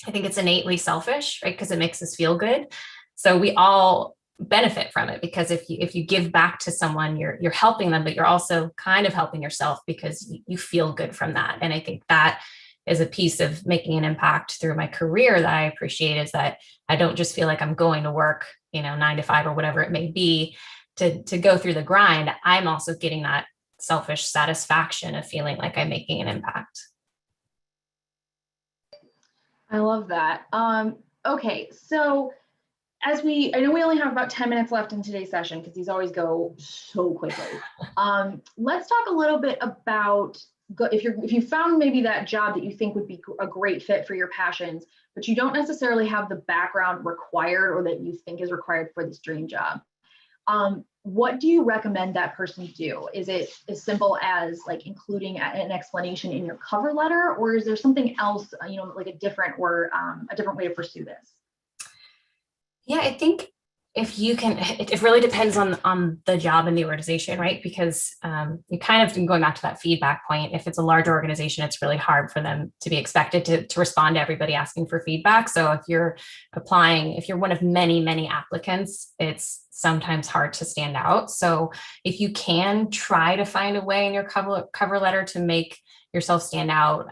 I think it's innately selfish, right? Because it makes us feel good. So we all benefit from it, because if you give back to someone, you're helping them, but you're also kind of helping yourself because you feel good from that. And I think that is a piece of making an impact through my career that I appreciate, is that I don't just feel like I'm going to work, 9 to 5 or whatever it may be to go through the grind. I'm also getting that selfish satisfaction of feeling like I'm making an impact. I love that. Okay, so I know we only have about 10 minutes left in today's session, because these always go so quickly. Let's talk a little bit about if you found maybe that job that you think would be a great fit for your passions, but you don't necessarily have the background required or that you think is required for this dream job. What do you recommend that person do? Is it as simple as like including an explanation in your cover letter, or is there something else, like a different way to pursue this? Yeah, I think if you can, it really depends on the job and the organization, right? Because you kind of going back to that feedback point. If it's a larger organization, it's really hard for them to be expected to respond to everybody asking for feedback. So if you're applying, if you're one of many applicants, it's sometimes hard to stand out. So if you can try to find a way in your cover letter to make yourself stand out,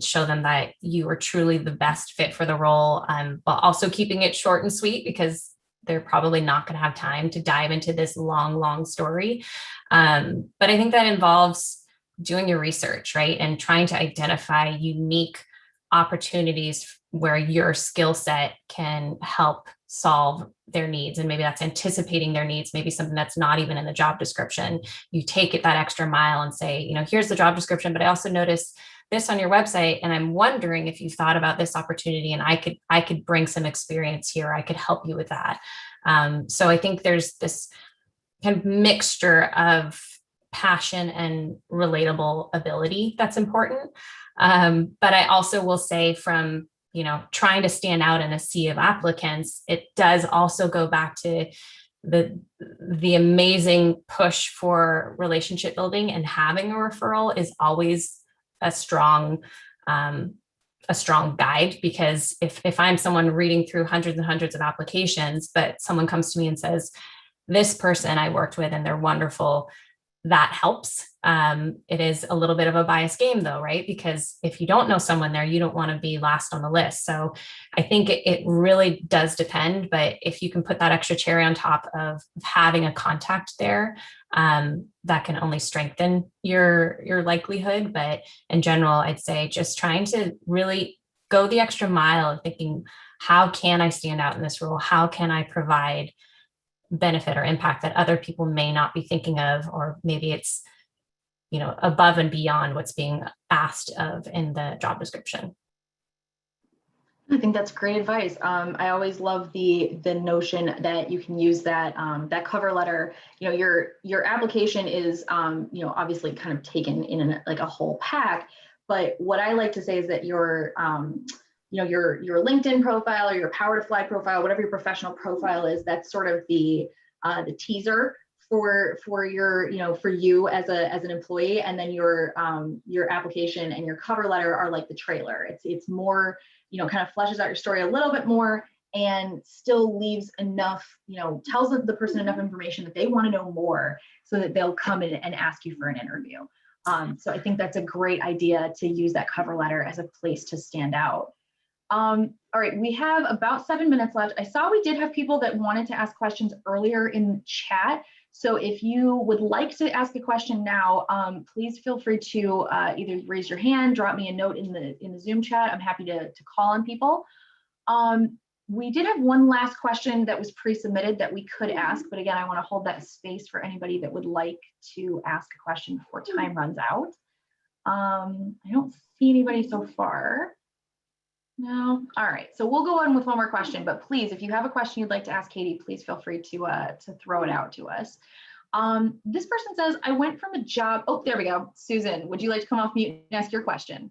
show them that you are truly the best fit for the role, but also keeping it short and sweet, because they're probably not going to have time to dive into this long story. But I think that involves doing your research, right? And trying to identify unique opportunities where your skill set can help solve their needs. And maybe that's anticipating their needs, maybe something that's not even in the job description. You take it that extra mile and say, here's the job description, but I also noticed this on your website, and I'm wondering if you thought about this opportunity, and I could bring some experience here. I could help you with that. So I think there's this kind of mixture of passion and relatable ability that's important. But I also will say, from trying to stand out in a sea of applicants, it does also go back to the amazing push for relationship building, and having a referral is always a strong guide. Because if I'm someone reading through hundreds and hundreds of applications, but someone comes to me and says, this person I worked with and they're wonderful, that helps. It is a little bit of a biased game though, right? Because if you don't know someone there, you don't want to be last on the list. So I think it really does depend, but if you can put that extra cherry on top of having a contact there, that can only strengthen your likelihood. But in general, I'd say just trying to really go the extra mile of thinking, how can I stand out in this role? How can I provide benefit or impact that other people may not be thinking of, or maybe it's above and beyond what's being asked of in the job description. I think that's great advice. I always love the notion that you can use that cover letter. Your application is obviously kind of taken in like a whole pack. But what I like to say is that your LinkedIn profile or your Power to Fly profile, whatever your professional profile is, that's sort of the teaser for your for you as an employee, and then your application and your cover letter are like the trailer. It's more kind of fleshes out your story a little bit more, and still leaves enough, tells the person enough information that they want to know more, so that they'll come in and ask you for an interview. So I think that's a great idea, to use that cover letter as a place to stand out. All right, we have about 7 minutes left. I saw we did have people that wanted to ask questions earlier in the chat. So if you would like to ask a question now, please feel free to either raise your hand, drop me a note in the Zoom chat. I'm happy to call on people. We did have one last question that was pre-submitted that we could ask, but again, I want to hold that space for anybody that would like to ask a question before time runs out. I don't see anybody so far. No. All right. So we'll go on with one more question, but please, if you have a question you'd like to ask Katie, please feel free to throw it out to us. This person says, I went from a job. Oh, there we go. Susan, would you like to come off mute and ask your question?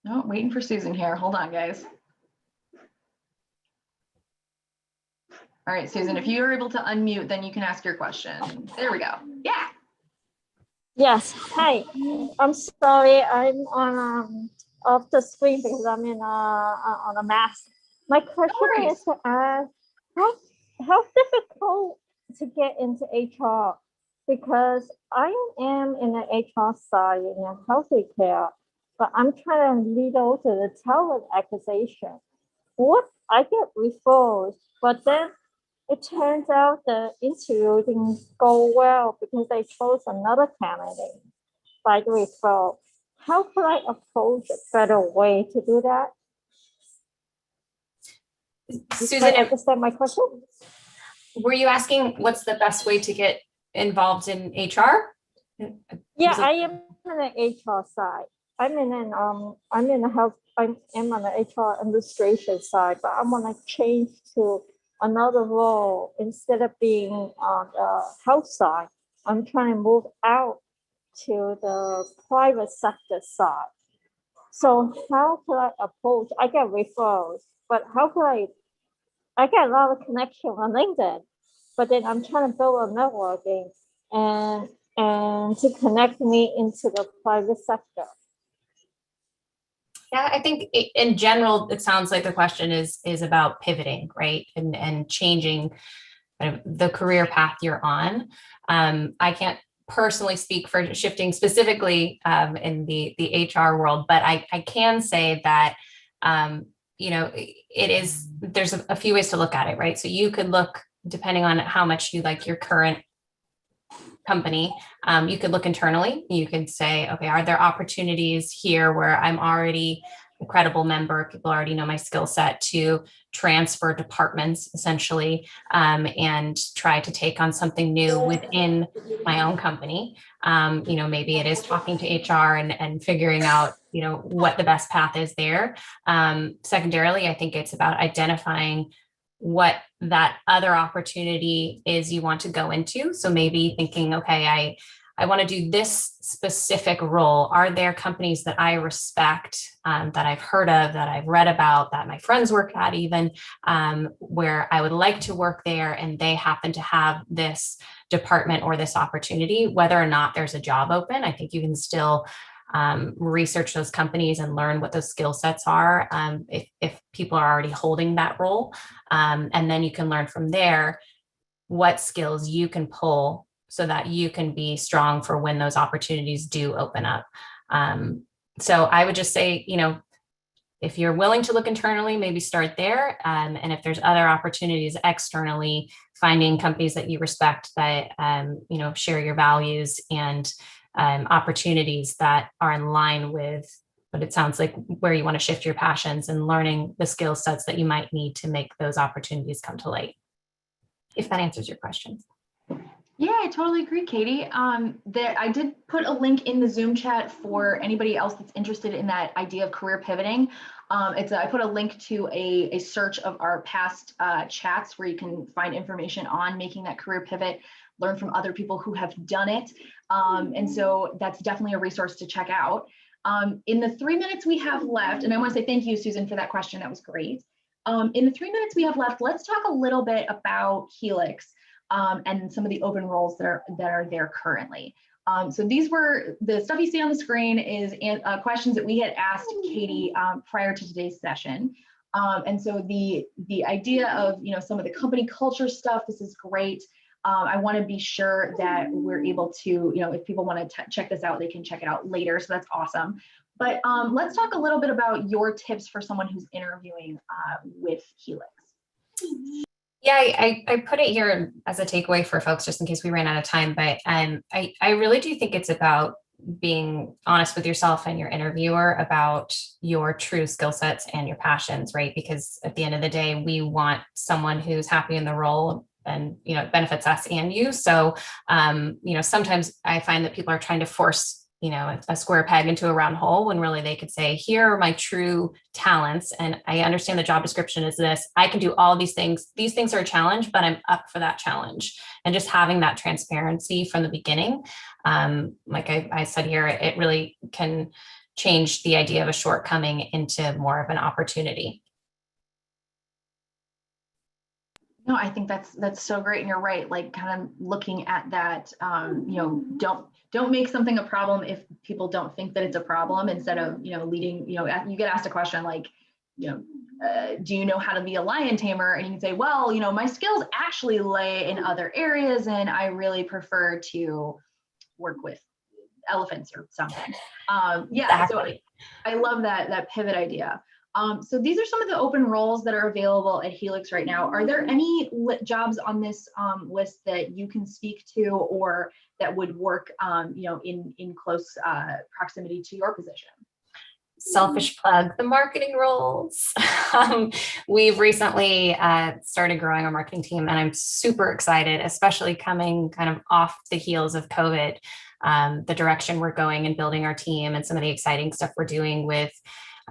No, waiting for Susan here. Hold on, guys. All right, Susan, if you are able to unmute, then you can ask your question. There we go. Yeah. Yes. Hi. I'm sorry. I'm on off the screen because I'm on a mask. My question is to ask, how difficult to get into HR? Because I am in the HR side in healthcare, but I'm trying to lead over to the talent acquisition. What I get referrals, but then it turns out the interview didn't go well because they chose another candidate by the referral. How could I approach a better way to do that? Susan, I understand my question. Were you asking what's the best way to get involved in HR? Yeah, I am on the HR side. I'm in on the HR administration side, but I want to change to another role. Instead of being on the health side, I'm trying to move out to the private sector side. So how could I approach? I get referrals, but how could I get a lot of connection on LinkedIn, but then I'm trying to build a networking and to connect me into the private sector. Yeah, I think in general, it sounds like the question is about pivoting, right? And changing kind of the career path you're on. I can't personally speak for shifting specifically in the HR world, but I can say that, there's a few ways to look at it, right? So you could look, depending on how much you like your current company, you could look internally. You could say, okay, are there opportunities here where I'm already a credible member, people already know my skill set, to transfer departments essentially, and try to take on something new within my own company. Maybe it is talking to HR and figuring out, what the best path is there. Secondarily, I think it's about identifying what that other opportunity is you want to go into. So maybe thinking, okay, I want to do this specific role. Are there companies that I respect, that I've heard of, that I've read about, that my friends work at even, where I would like to work there, and they happen to have this department or this opportunity, whether or not there's a job open? I think you can still research those companies and learn what those skill sets are, if people are already holding that role. And then you can learn from there what skills you can pull so that you can be strong for when those opportunities do open up. So I would just say, if you're willing to look internally, maybe start there. And if there's other opportunities externally, finding companies that you respect, that, share your values, and opportunities that are in line with what it sounds like where you want to shift your passions, and learning the skill sets that you might need to make those opportunities come to light. If that answers your question. Yeah, I totally agree, Katie. I did put a link in the Zoom chat for anybody else that's interested in that idea of career pivoting. I put a link to a search of our past chats where you can find information on making that career pivot, learn from other people who have done it. And so that's definitely a resource to check out. In the 3 minutes we have left, and I want to say thank you, Susan, for that question. That was great. In the 3 minutes we have left, let's talk a little bit about Helix. And some of the open roles that are there currently. So these were the stuff you see on the screen is questions that we had asked Katie prior to today's session. And so the idea of some of the company culture stuff, this is great. I want to be sure that we're able to, if people want to check this out, they can check it out later. So that's awesome. But let's talk a little bit about your tips for someone who's interviewing with Helix. Yeah, I put it here as a takeaway for folks just in case we ran out of time, but I really do think it's about being honest with yourself and your interviewer about your true skill sets and your passions, right? Because at the end of the day, we want someone who's happy in the role, and it benefits us and you. So sometimes I find that people are trying to force a square peg into a round hole, when really they could say, here are my true talents. And I understand the job description is this. I can do all of these things. These things are a challenge, but I'm up for that challenge. And just having that transparency from the beginning, like I said here, it really can change the idea of a shortcoming into more of an opportunity. No, I think that's so great, and you're right. Like, kind of looking at that, don't make something a problem if people don't think that it's a problem. Instead of leading, you get asked a question like, do you know how to be a lion tamer? And you can say, well, my skills actually lay in other areas, and I really prefer to work with elephants or something. Yeah, exactly. So I love that pivot idea. So these are some of the open roles that are available at Helix right now. Are there any jobs on this list that you can speak to, or that would work, in close proximity to your position? Selfish plug, the marketing roles. We've recently started growing our marketing team, and I'm super excited, especially coming kind of off the heels of COVID, the direction we're going and building our team, and some of the exciting stuff we're doing with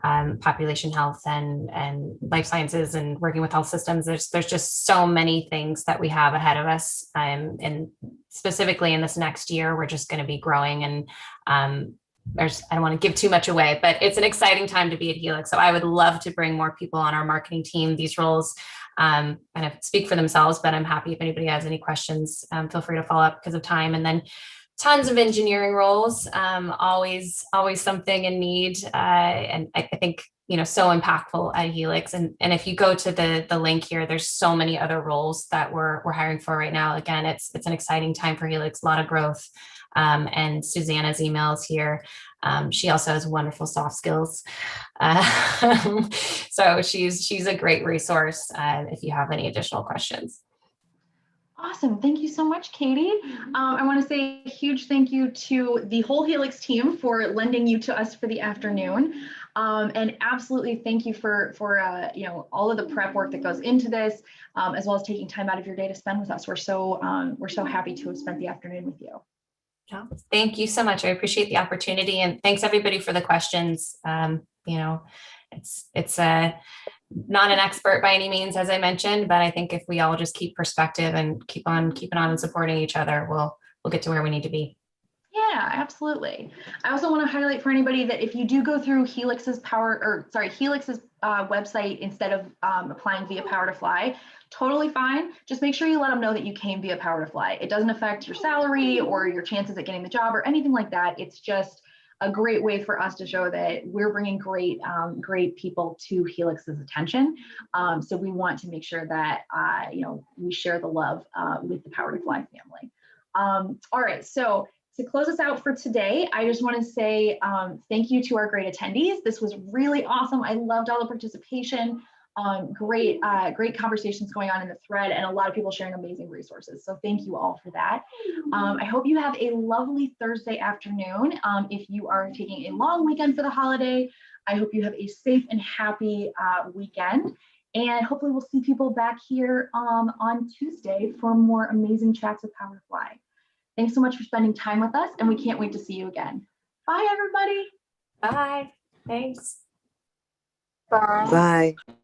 population health and life sciences and working with health systems. There's just so many things that we have ahead of us. And specifically in this next year, we're just going to be growing. And I don't want to give too much away, but it's an exciting time to be at Helix. So I would love to bring more people on our marketing team. These roles kind of speak for themselves, but I'm happy if anybody has any questions, feel free to follow up because of time. And then tons of engineering roles, always something in need. And I think, so impactful at Helix. And if you go to the link here, there's so many other roles that we're hiring for right now. Again, it's an exciting time for Helix, a lot of growth. And Susanna's emails here. She also has wonderful soft skills. So she's a great resource if you have any additional questions. Awesome. Thank you so much, Katie. I want to say a huge thank you to the whole Helix team for lending you to us for the afternoon. And absolutely thank you for all of the prep work that goes into this, as well as taking time out of your day to spend with us. We're so happy to have spent the afternoon with you. Yeah, thank you so much. I appreciate the opportunity, and thanks everybody for the questions. It's not an expert by any means, as I mentioned, but I think if we all just keep perspective and keep on keeping on and supporting each other, we'll get to where we need to be. Yeah, absolutely. I also want to highlight for anybody that if you do go through Helix's website instead of applying via Power to Fly, totally fine. Just make sure you let them know that you came via Power to Fly. It doesn't affect your salary or your chances at getting the job or anything like that. It's just a great way for us to show that we're bringing great people to Helix's attention. So we want to make sure that we share the love with the Power to Fly family. All right, so to close us out for today, I just want to say thank you to our great attendees. This was really awesome. I loved all the participation. Great conversations going on in the thread, and a lot of people sharing amazing resources. So thank you all for that. I hope you have a lovely Thursday afternoon. If you are taking a long weekend for the holiday, I hope you have a safe and happy weekend. And hopefully we'll see people back here on Tuesday for more amazing chats with Power to Fly. Thanks so much for spending time with us, and we can't wait to see you again. Bye, everybody. Bye. Thanks. Bye. Bye.